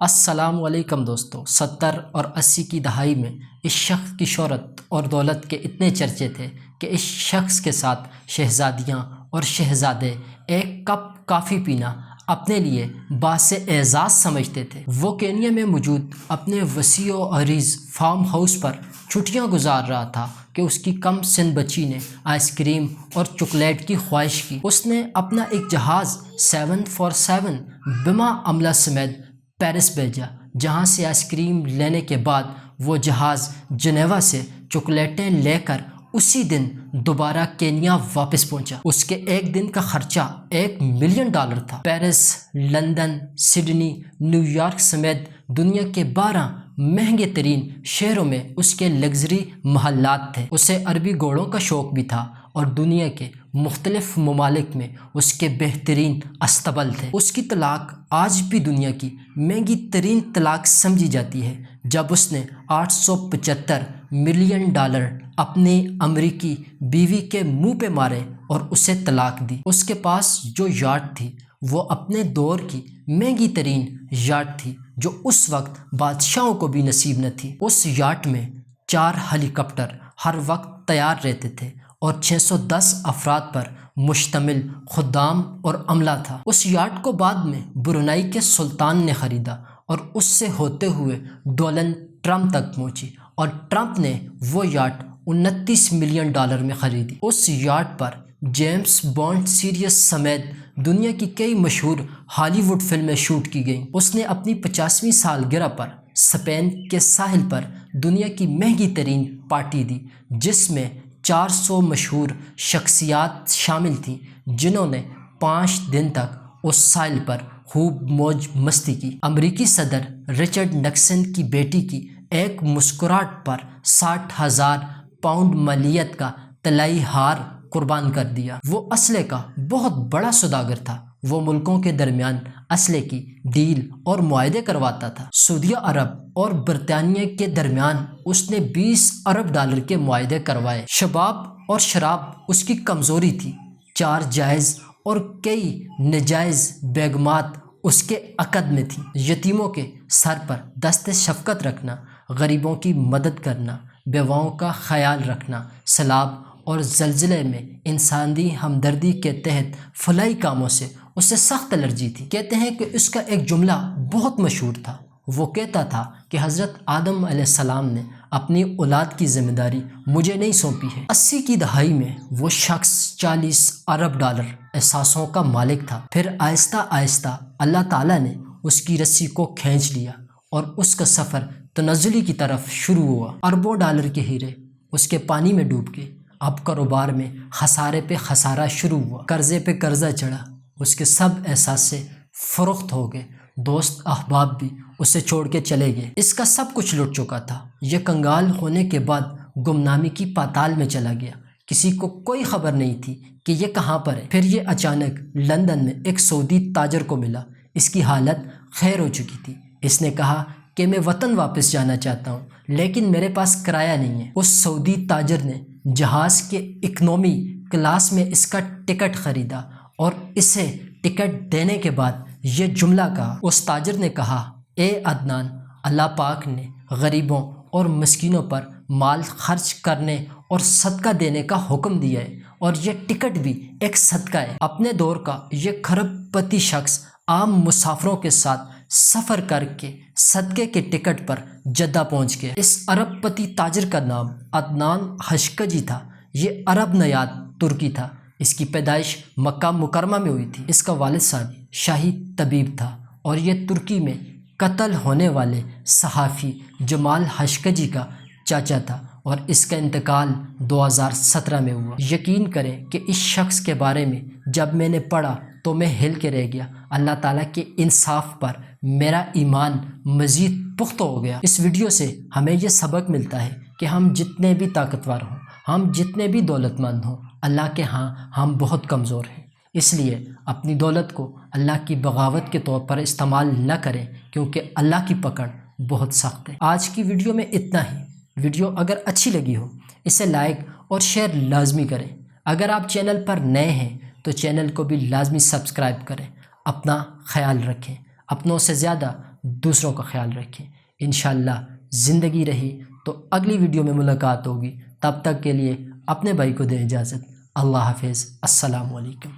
السلام علیکم دوستو۔ 70 اور 80 کی دہائی میں اس شخص کی شہرت اور دولت کے اتنے چرچے تھے کہ اس شخص کے ساتھ شہزادیاں اور شہزادے ایک کپ کافی پینا اپنے لیے باعث اعزاز سمجھتے تھے۔ وہ کینیا میں موجود اپنے وسیع و عریض فارم ہاؤس پر چھٹیاں گزار رہا تھا کہ اس کی کم سن بچی نے آئس کریم اور چاکلیٹ کی خواہش کی۔ اس نے اپنا ایک جہاز 747 بما عملہ سمیت پیرس بھیجا، جہاں سے آئس کریم لینے کے بعد وہ جہاز جنیوا سے چاکلیٹیں لے کر اسی دن دوبارہ کینیا واپس پہنچا۔ اس کے ایک دن کا خرچہ $1 ملین تھا۔ Paris, London, Sydney, new York سمیت دنیا کے 12 مہنگے ترین شہروں میں اس کے لگژری محلات تھے۔ اسے عربی گھوڑوں کا شوق بھی تھا اور دنیا کے مختلف ممالک میں اس کے بہترین استبل تھے۔ اس کی طلاق آج بھی دنیا کی مہنگی ترین طلاق سمجھی جاتی ہے، جب اس نے $875 ملین اپنی امریکی بیوی کے منہ پہ مارے اور اسے طلاق دی۔ اس کے پاس جو یاٹ تھی وہ اپنے دور کی مہنگی ترین یاٹ تھی، جو اس وقت بادشاہوں کو بھی نصیب نہ تھی۔ اس یاٹ میں 4 ہیلی کاپٹر ہر وقت تیار رہتے تھے اور 610 افراد پر مشتمل خدام اور عملہ تھا۔ اس یاٹ کو بعد میں برونائی کے سلطان نے خریدا اور اس سے ہوتے ہوئے ڈونلڈ ٹرمپ تک پہنچی، اور ٹرمپ نے وہ یاٹ $29 ملین میں خریدی۔ اس یاٹ پر جیمز بانڈ سیریز سمیت دنیا کی کئی مشہور ہالی ووڈ فلمیں شوٹ کی گئیں۔ اس نے اپنی 50ویں سالگرہ پر اسپین کے ساحل پر دنیا کی مہنگی ترین پارٹی دی، جس میں 400 مشہور شخصیات شامل تھیں، جنہوں نے 5 دن تک اس ساحل پر خوب موج مستی کی۔ امریکی صدر رچرڈ نکسن کی بیٹی کی ایک مسکراہٹ پر 60,000 پاؤنڈ مالیت کا طلائی ہار قربان کر دیا۔ وہ اسلحے کا بہت بڑا سوداگر تھا۔ وہ ملکوں کے درمیان اسلحے کی ڈیل اور معاہدے کرواتا تھا۔ سعودی عرب اور برطانیہ کے درمیان اس نے $20 ارب کے معاہدے کروائے۔ شباب اور شراب اس کی کمزوری تھی۔ 4 جائز اور کئی ناجائز بیگمات اس کے عقد میں تھیں۔ یتیموں کے سر پر دست شفقت رکھنا، غریبوں کی مدد کرنا، بیواؤں کا خیال رکھنا، سیلاب اور زلزلے میں انسانی ہمدردی کے تحت فلاحی کاموں سے اسے سخت الرجی تھی۔ کہتے ہیں کہ اس کا ایک جملہ بہت مشہور تھا۔ وہ کہتا تھا کہ حضرت آدم علیہ السلام نے اپنی اولاد کی ذمہ داری مجھے نہیں سونپی ہے۔ 80 کی دہائی میں وہ شخص $40 ارب احساسوں کا مالک تھا۔ پھر آہستہ آہستہ اللہ تعالیٰ نے اس کی رسی کو کھینچ لیا اور اس کا سفر تنزلی کی طرف شروع ہوا۔ اربوں ڈالر کے ہیرے اس کے پانی میں ڈوب گئے۔ اب کاروبار میں خسارے پہ خسارہ شروع ہوا، قرضے پہ قرضہ چڑھا۔ اس کے سب احساس سے فروخت ہو گئے۔ دوست احباب بھی اسے چھوڑ کے چلے گئے۔ اس کا سب کچھ لٹ چکا تھا۔ یہ کنگال ہونے کے بعد گمنامی کی پاتال میں چلا گیا۔ کسی کو کوئی خبر نہیں تھی کہ یہ کہاں پر ہے۔ پھر یہ اچانک لندن میں ایک سعودی تاجر کو ملا۔ اس کی حالت خیر ہو چکی تھی۔ اس نے کہا کہ میں وطن واپس جانا چاہتا ہوں، لیکن میرے پاس کرایہ نہیں ہے۔ اس سعودی تاجر نے جہاز کے اکنومی کلاس میں اس کا ٹکٹ خریدا اور اسے ٹکٹ دینے کے بعد یہ جملہ کہا۔ اس تاجر نے کہا، اے عدنان، اللہ پاک نے غریبوں اور مسکینوں پر مال خرچ کرنے اور صدقہ دینے کا حکم دیا ہے، اور یہ ٹکٹ بھی ایک صدقہ ہے۔ اپنے دور کا یہ کھرب پتی شخص عام مسافروں کے ساتھ سفر کر کے صدقے کے ٹکٹ پر جدہ پہنچ گیا۔ اس ارب پتی تاجر کا نام عدنان خاشقجی تھا۔ یہ عرب نیاد ترکی تھا۔ اس کی پیدائش مکہ مکرمہ میں ہوئی تھی۔ اس کا والد صاحب شاہی طبیب تھا اور یہ ترکی میں قتل ہونے والے صحافی جمال خاشقجی کا چاچا تھا، اور اس کا انتقال 2017 میں ہوا۔ یقین کریں کہ اس شخص کے بارے میں جب میں نے پڑھا تو میں ہل کے رہ گیا۔ اللہ تعالیٰ کے انصاف پر میرا ایمان مزید پختہ ہو گیا۔ اس ویڈیو سے ہمیں یہ سبق ملتا ہے کہ ہم جتنے بھی طاقتور ہوں، ہم جتنے بھی دولت مند ہوں، اللہ کے ہاں ہم بہت کمزور ہیں۔ اس لیے اپنی دولت کو اللہ کی بغاوت کے طور پر استعمال نہ کریں، کیونکہ اللہ کی پکڑ بہت سخت ہے۔ آج کی ویڈیو میں اتنا ہی۔ ویڈیو اگر اچھی لگی ہو اسے لائک اور شیئر لازمی کریں۔ اگر آپ چینل پر نئے ہیں تو چینل کو بھی لازمی سبسکرائب کریں۔ اپنا خیال رکھیں۔ اپنوں سے زیادہ دوسروں کا خیال رکھیں۔ انشاءاللہ زندگی رہی تو اگلی ویڈیو میں ملاقات ہوگی، تب تک کے لیے اپنے بھائی کو دیں اجازت۔ اللہ حافظ، السلام علیکم۔